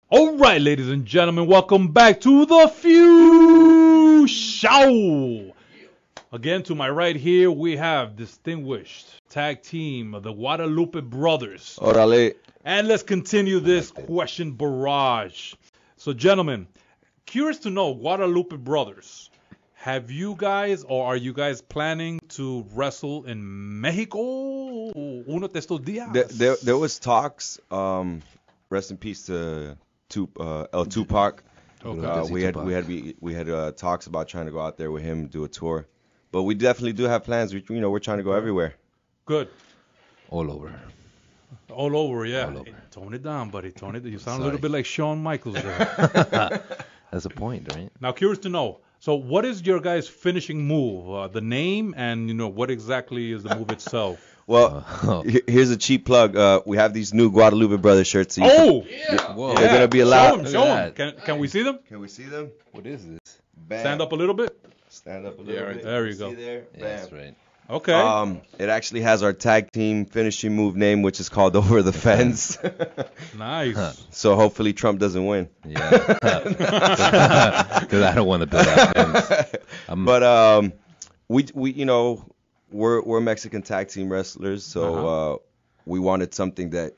All right, ladies and gentlemen, welcome back to the F.E.W. Show. Again, to my right here, we have distinguished tag team of the Guadalupe Brothers. Orale. And let's continue this question barrage. So, gentlemen, curious to know, Guadalupe Brothers, have you guys or are you guys planning to wrestle in Mexico uno de estos días? There was talks. Rest in peace to El Tupac. Okay. We had talks about trying to go out there with him, do a tour. But we definitely do have plans. We're trying to go everywhere. Good. All over. All over, yeah. All over. Hey, tone it down, buddy. Tone it. You sound Sorry. a little bit like Shawn Michaels there. That's the point, right? Now, curious to know. So, what is your guys' finishing move? The name, and what exactly is the move itself? Well, here's a cheap plug. We have these new Guadalupe Brothers shirts. So Oh, Whoa. they're gonna be allowed. Show them. Can we see them? Can we see them? What is this? Bam. Stand up a little bit. Stand up a little bit. There you go. See there? Yeah, Bam. that's right. Okay. It actually has our tag team finishing move name, which is called Over the Fence. Nice. So hopefully Trump doesn't win. Yeah. Because I don't want to build that fence. But we're Mexican tag team wrestlers, so we wanted something that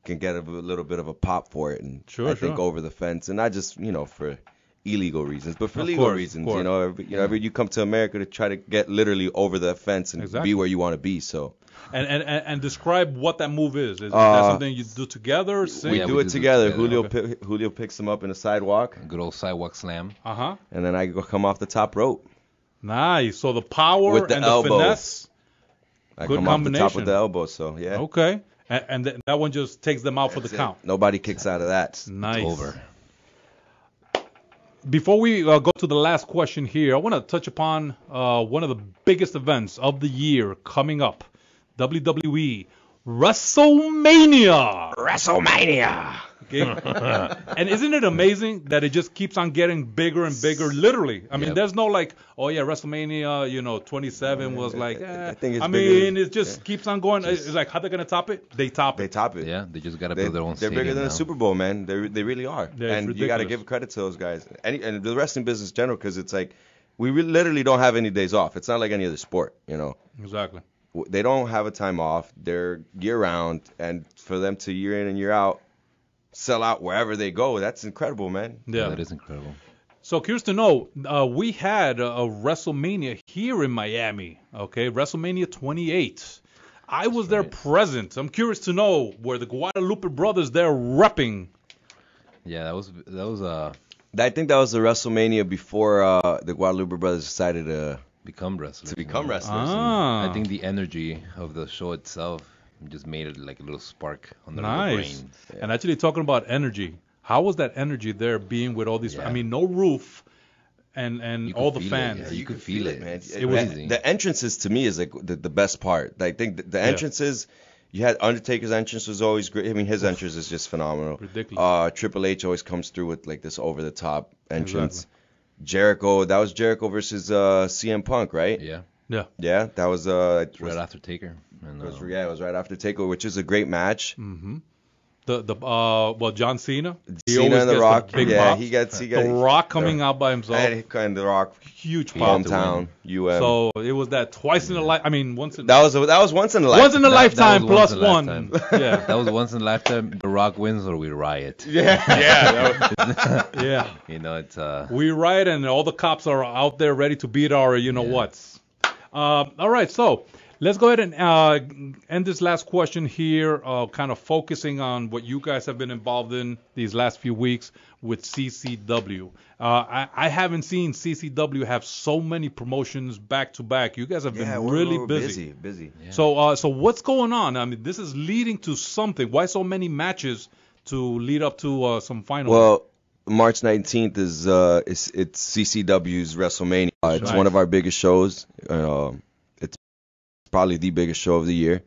can get a little bit of a pop for it, and Sure, I think sure. Over the Fence, and not just for illegal reasons, but for Of legal course, reasons. of course. You come to America to try to get literally over the fence and Exactly. be where you want to be. So And describe what that move is. Is that something you do together? Sing? we Yeah, do we it do together. together. Julio picks them up in the sidewalk, Good old sidewalk slam. Uh-huh. and then I go come off the top rope. Nice. So the power With the and elbow. the finesse. I Good come off the top combination. with the elbow. So yeah, Okay. And that one just takes them out for the That's it. count. Nobody kicks out of that. Nice. Over. Before we go to the last question here, I want to touch upon one of the biggest events of the year coming up. WWE Wrestlemania. Okay. And isn't it amazing that it just keeps on getting bigger and bigger, literally? I mean, Yep. there's no like, oh yeah, WrestleMania, 27 was like, I think it's mean, bigger. it just keeps on going. It's like, how they going to top it? They top They it. top it. Yeah, they just got to They're build their own bigger stadium than now. the Super Bowl, man. They really are. Yeah, it's and you got to ridiculous. give credit to those guys. And the wrestling business in general, because it's like we literally don't have any days off. It's not like any other sport, Exactly. They don't have a time off. They're year round, and for them to year in and year out sell out wherever they go, that's incredible, man. Yeah. That is incredible. So curious to know, we had a WrestleMania here in Miami, okay, WrestleMania 28. I was there right. present. I'm curious to know, were the Guadalupe Brothers there repping? Yeah, that was I think that was the WrestleMania before the Guadalupe Brothers decided to become wrestlers. become wrestlers. Ah, I think the energy of the show itself just made it like a little spark on their nice. little brains. And actually talking about energy, how was that energy there being with all these, Yeah. I mean, no roof and You all could the feel it, fans. yeah. You could feel it. man. It was Man, the entrances to me is like the best part. I think the entrances. You had Undertaker's entrance was always great. I mean, his entrance is just phenomenal. Ridiculous. Triple H always comes through with like this over the top entrance. Jericho, that was Jericho versus CM Punk, right? Yeah, Yeah, that was right after Taker. And, it was right after Takeover, which is a great match. Mm-hmm. John Cena. He Cena always and The gets Rock. big Yeah, pops. he gets The Rock coming out by himself. and The Rock, Huge pop. hometown, UM. So it was that twice in a life. I mean, once in that was once in a lifetime. once in a lifetime was once plus in a one. lifetime. Yeah, That was a once in a lifetime. The Rock wins or we riot. yeah. It's We ride and all the cops are out there ready to beat our whats. All right, so let's go ahead and end this last question here, kind of focusing on what you guys have been involved in these last few weeks with CCW. I haven't seen CCW have so many promotions back to back. You guys have been really we're busy. busy. Yeah. So what's going on? I mean, this is leading to something. Why so many matches to lead up to some finals? Well, March 19th is it's CCW's WrestleMania. It's Nice. one of our biggest shows. It's probably the biggest show of the year.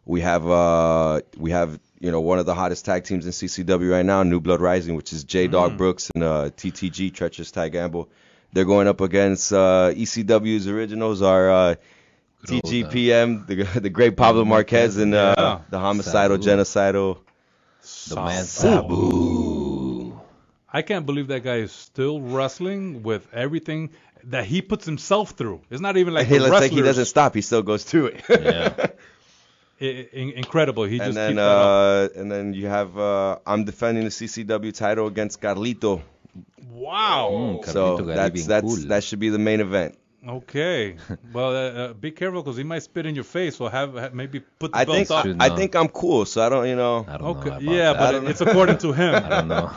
We have one of the hottest tag teams in CCW right now, New Blood Rising, which is J-Dog Brooks and TTG, Treacherous Ty Gamble. They're going up against ECW's originals, our Good old, TGPM, the great Pablo Marquez, and Yeah. the homicidal, Sabu. genocidal the man Sabu. Sabu. I can't believe that guy is still wrestling with everything that he puts himself through. It's not even like He the looks like he wrestlers. doesn't stop. He still goes through it. Yeah. Incredible. He just and keeps that up. then you have I'm defending the CCW title against Carlito. Wow. So Carlito cool. that should be the main event. Okay. Well, be careful because he might spit in your face. So have maybe put the I belt think up. I think I'm cool, so I don't, I don't know. Okay. About Yeah, that. but it's according to him. I don't know.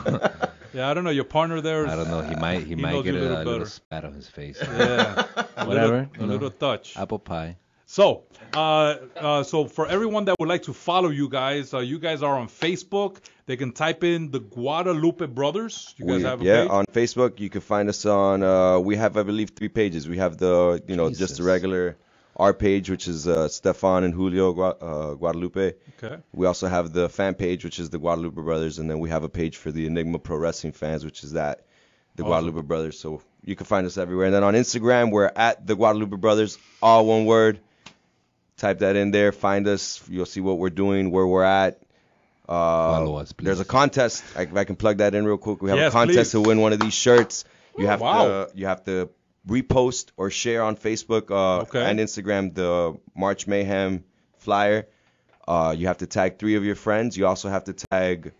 Yeah, I don't know. Your partner there. I don't know. He might knows get you a little a little better. spat on his face. Yeah. Whatever. A little touch. Apple pie. So, so for everyone that would like to follow you guys are on Facebook. They can type in the Guadalupe Brothers. You guys have a page? On Facebook you can find us on. We have, I believe, 3 pages. We have the, just the regular our page, which is Stefan and Julio Guadalupe. Okay. We also have the fan page, which is the Guadalupe Brothers, and then we have a page for the Enigma Pro Wrestling fans, which is the Guadalupe Brothers. So you can find us everywhere. And then on Instagram, we're at the Guadalupe Brothers, all one word. Type that in there. Find us. You'll see what we're doing, where we're at. Follow us, please. There's a contest. I can plug that in real quick. We have Yes, a contest please. to win one of these shirts. You have Wow. to repost or share on Facebook and Instagram the March Mayhem flyer. You have to tag 3 of your friends. You also have to tag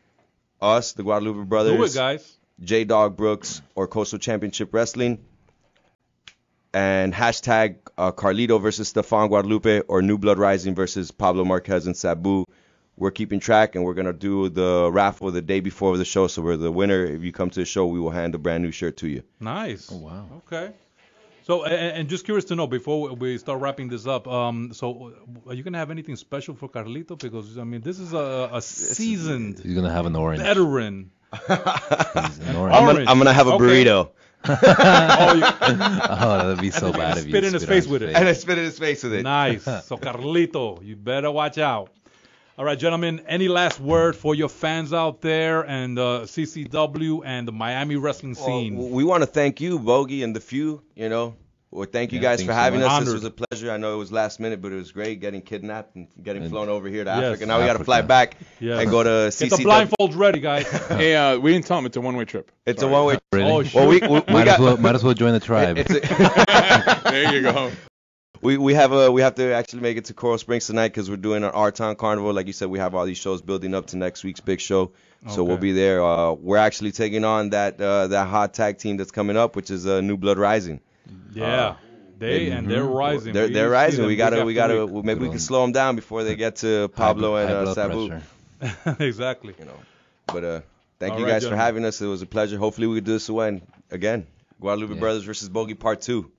us, the Guadalupe Brothers, Do it, guys. J-Dog Brooks, or Coastal Championship Wrestling. And hashtag Carlito versus Stefan Guadalupe or New Blood Rising versus Pablo Marquez and Sabu. We're keeping track, and we're going to do the raffle the day before the show. So we're the winner. If you come to the show, we will hand a brand new shirt to you. Nice. Oh, wow. Okay. So, and just curious to know, before we start wrapping this up, so are you going to have anything special for Carlito? Because, I mean, this is a seasoned He's gonna have an orange. veteran. He's an orange. I'm going to have a burrito. Oh, that'd be so And then bad if you spit in his face with it. And I spit in his face with it. Nice. So, Carlito, you better watch out. All right, gentlemen, any last word for your fans out there and CCW and the Miami wrestling scene? Well, we want to thank you, Bogy, and the Few. Well, thank you guys thanks for so having much. us. Honored. This was a pleasure. I know it was last minute, but it was great getting kidnapped and getting And- flown over here to Yes. Africa. Now we got to Africa. fly back Yes. and go to Get the CCW. blindfolds ready, guys. Hey, we didn't tell him it's a one-way trip. It's Sorry. a one-way. Really? Oh, Well, sure. we Might as well join the tribe. There you go. We have to actually make it to Coral Springs tonight because we're doing an Our Town Carnival. Like you said, we have all these shows building up to next week's big show. So we'll Okay. be there. We're actually taking on that hot tag team that's coming up, which is New Blood Rising. Yeah. They're rising. They're We rising. see them We gotta week after week. maybe we can slow them down before they get to Pablo High and blood Sabu. pressure. Exactly. But thank All you right, guys for gentlemen. having us. It was a pleasure. Hopefully we could do this again. Guadalupe Yeah. Brothers versus Bogey Part 2.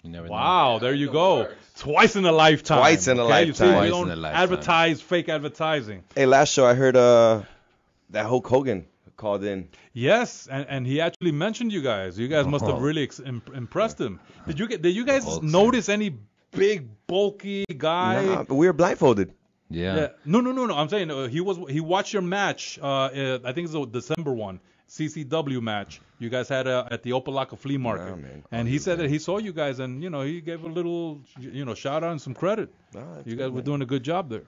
You never know. Wow, there you go. Twice in a lifetime. Twice in a okay? You see, lifetime. we Twice don't in a lifetime. advertise fake advertising. Hey, last show I heard that Hulk Hogan called in. Yes, and he actually mentioned you guys. You guys must have really impressed him. Did you guys Hulk notice any big bulky guy? Nah, but we were blindfolded. Yeah. No. I'm saying he watched your match. I think it's the December one, CCW match. You guys had at the Opelika Flea Market, Nah, man. and he said that he saw you guys, and he gave a little shout out and some credit. Nah, that's You good, guys were man. doing a good job there.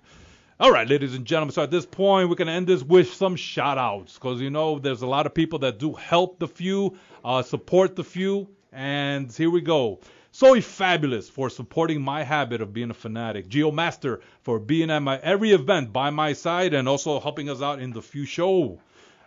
All right, ladies and gentlemen. So at this point, we can end this with some shout outs because there's a lot of people that do help the Few, support the Few, and here we go. Soy Fabulous for supporting my habit of being a fanatic. Geomaster for being at my every event by my side and also helping us out in the Few show.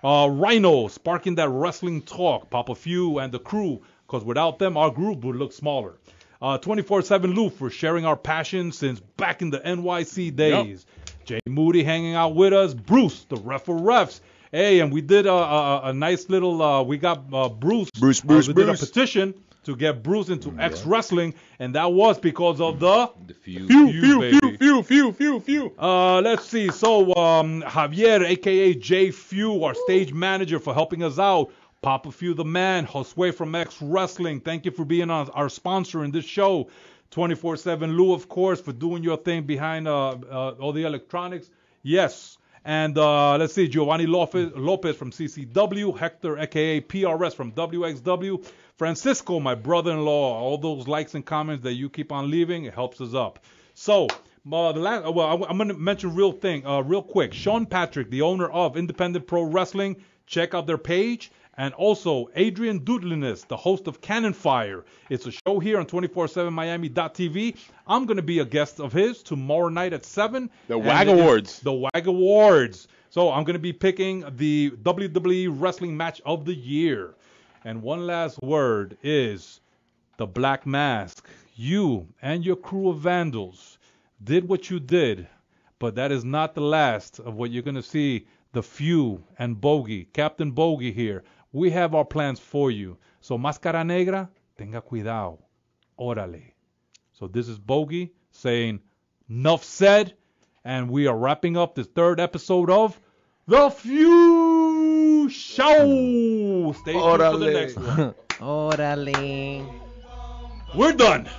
Rhino sparking that wrestling talk. Papa Few and the crew, because without them, our group would look smaller. 24/7 Lou for sharing our passion since back in the NYC days. Jay Moody hanging out with us. Bruce, the ref for refs. Hey, and we did a nice little. We got Bruce. We did a petition to get Bruce into X Wrestling, and that was because of the Few. Few. Let's see. So Javier, aka J Few, our stage manager, for helping us out. Papa Few, the man. Josue from X Wrestling. Thank you for being our sponsor in this show. 24/7 Lou, of course, for doing your thing behind all the electronics. Yes. And let's see, Giovanni Lopez from CCW, Hector, a.k.a. PRS from WXW, Francisco, my brother-in-law. All those likes and comments that you keep on leaving, it helps us up. So, I'm going to mention real quick. Sean Patrick, the owner of Independent Pro Wrestling, check out their page. And also, Adrian Dudlinis, the host of Cannon Fire. It's a show here on 247miami.tv. I'm going to be a guest of his tomorrow night at 7. The WAG Awards. The WAG Awards. So I'm going to be picking the WWE Wrestling Match of the Year. And one last word is the Black Mask. You and your crew of vandals did what you did, but that is not the last of what you're going to see. The F.E.W. and Bogy, Captain Bogy here. We have our plans for you. So, Máscara Negra, tenga cuidado. Órale. So, this is Bogy saying, enough said. And we are wrapping up this third episode of The F.E.W. Show. Stay tuned for the next one. Órale. We're done.